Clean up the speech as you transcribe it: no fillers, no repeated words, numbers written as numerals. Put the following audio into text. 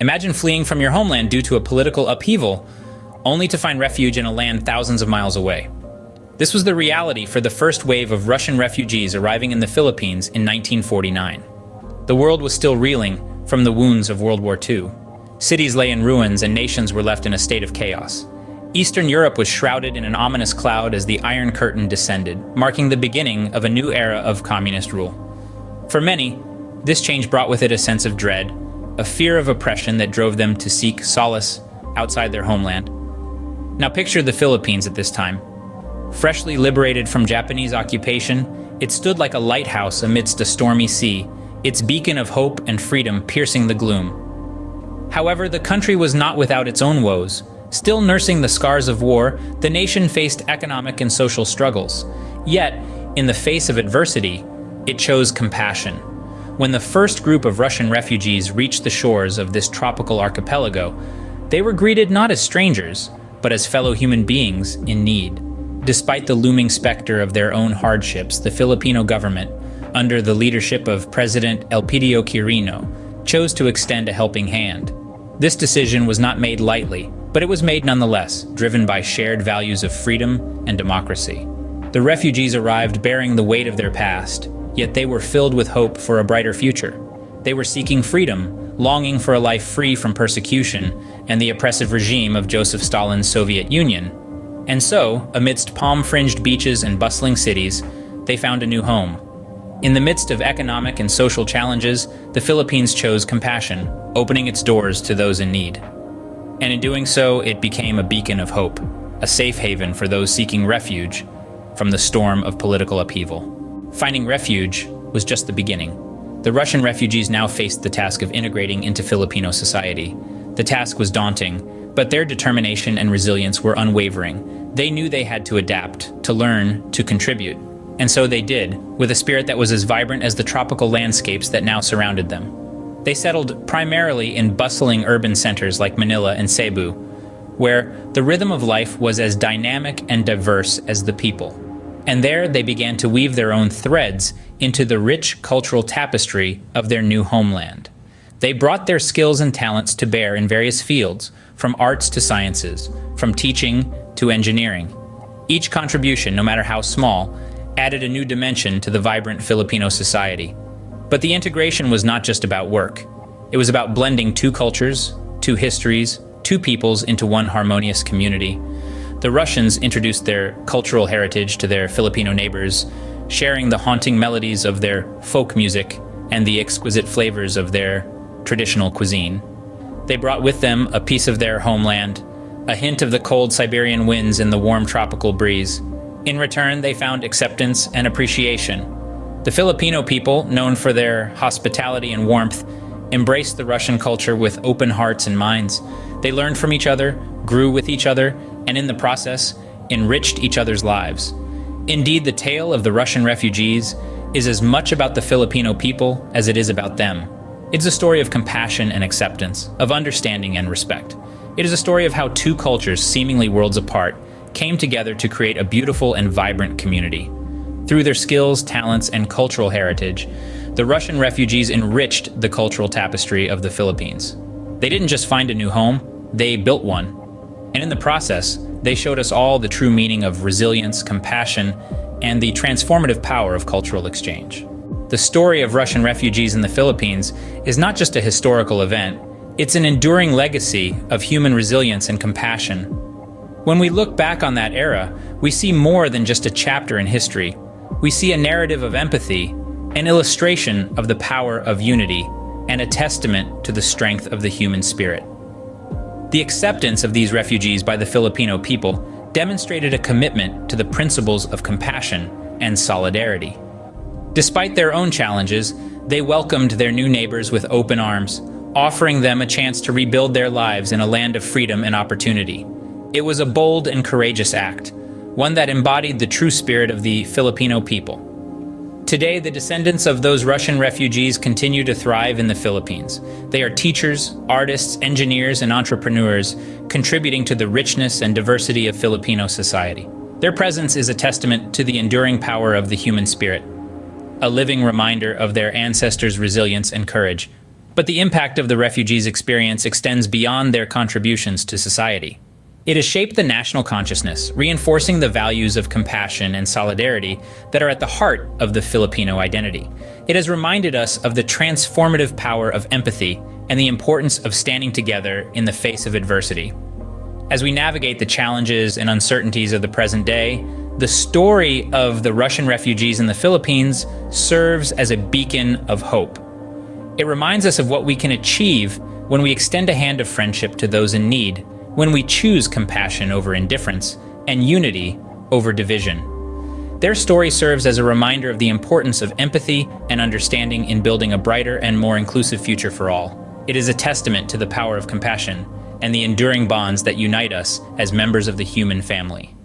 Imagine fleeing from your homeland due to a political upheaval, only to find refuge in a land thousands of miles away. This was the reality for the first wave of Russian refugees arriving in the Philippines in 1949. The world was still reeling from the wounds of World War II. Cities lay in ruins and nations were left in a state of chaos. Eastern Europe was shrouded in an ominous cloud as the Iron Curtain descended, marking the beginning of a new era of communist rule. For many, this change brought with it a sense of dread, a fear of oppression that drove them to seek solace outside their homeland. Now picture the Philippines at this time. Freshly liberated from Japanese occupation, it stood like a lighthouse amidst a stormy sea, its beacon of hope and freedom piercing the gloom. However, the country was not without its own woes. Still nursing the scars of war, the nation faced economic and social struggles. Yet, in the face of adversity, it chose compassion. When the first group of Russian refugees reached the shores of this tropical archipelago, they were greeted not as strangers, but as fellow human beings in need. Despite the looming specter of their own hardships, the Filipino government, under the leadership of President Elpidio Quirino, chose to extend a helping hand. This decision was not made lightly, but it was made nonetheless, driven by shared values of freedom and democracy. The refugees arrived bearing the weight of their past, yet they were filled with hope for a brighter future. They were seeking freedom, longing for a life free from persecution and the oppressive regime of Joseph Stalin's Soviet Union. And so, amidst palm-fringed beaches and bustling cities, they found a new home. In the midst of economic and social challenges, the Philippines chose compassion, opening its doors to those in need. And in doing so, it became a beacon of hope, a safe haven for those seeking refuge from the storm of political upheaval. Finding refuge was just the beginning. The Russian refugees now faced the task of integrating into Filipino society. The task was daunting, but their determination and resilience were unwavering. They knew they had to adapt, to learn, to contribute. And so they did, with a spirit that was as vibrant as the tropical landscapes that now surrounded them. They settled primarily in bustling urban centers like Manila and Cebu, where the rhythm of life was as dynamic and diverse as the people. And there they began to weave their own threads into the rich cultural tapestry of their new homeland. They brought their skills and talents to bear in various fields, from arts to sciences, from teaching to engineering. Each contribution, no matter how small, added a new dimension to the vibrant Filipino society. But the integration was not just about work. It was about blending two cultures, two histories, two peoples into one harmonious community. The Russians introduced their cultural heritage to their Filipino neighbors, sharing the haunting melodies of their folk music and the exquisite flavors of their traditional cuisine. They brought with them a piece of their homeland, a hint of the cold Siberian winds and the warm tropical breeze. In return, they found acceptance and appreciation. The Filipino people, known for their hospitality and warmth, embraced the Russian culture with open hearts and minds. They learned from each other, grew with each other, and in the process, enriched each other's lives. Indeed, the tale of the Russian refugees is as much about the Filipino people as it is about them. It's a story of compassion and acceptance, of understanding and respect. It is a story of how two cultures, seemingly worlds apart, came together to create a beautiful and vibrant community. Through their skills, talents, and cultural heritage, the Russian refugees enriched the cultural tapestry of the Philippines. They didn't just find a new home, they built one. And in the process, they showed us all the true meaning of resilience, compassion, and the transformative power of cultural exchange. The story of Russian refugees in the Philippines is not just a historical event, it's an enduring legacy of human resilience and compassion. When we look back on that era, we see more than just a chapter in history. We see a narrative of empathy, an illustration of the power of unity, and a testament to the strength of the human spirit. The acceptance of these refugees by the Filipino people demonstrated a commitment to the principles of compassion and solidarity. Despite their own challenges, they welcomed their new neighbors with open arms, offering them a chance to rebuild their lives in a land of freedom and opportunity. It was a bold and courageous act, one that embodied the true spirit of the Filipino people. Today, the descendants of those Russian refugees continue to thrive in the Philippines. They are teachers, artists, engineers, and entrepreneurs, contributing to the richness and diversity of Filipino society. Their presence is a testament to the enduring power of the human spirit, a living reminder of their ancestors' resilience and courage. But the impact of the refugees' experience extends beyond their contributions to society. It has shaped the national consciousness, reinforcing the values of compassion and solidarity that are at the heart of the Filipino identity. It has reminded us of the transformative power of empathy and the importance of standing together in the face of adversity. As we navigate the challenges and uncertainties of the present day, the story of the Russian refugees in the Philippines serves as a beacon of hope. It reminds us of what we can achieve when we extend a hand of friendship to those in need, when we choose compassion over indifference and unity over division. Their story serves as a reminder of the importance of empathy and understanding in building a brighter and more inclusive future for all. It is a testament to the power of compassion and the enduring bonds that unite us as members of the human family.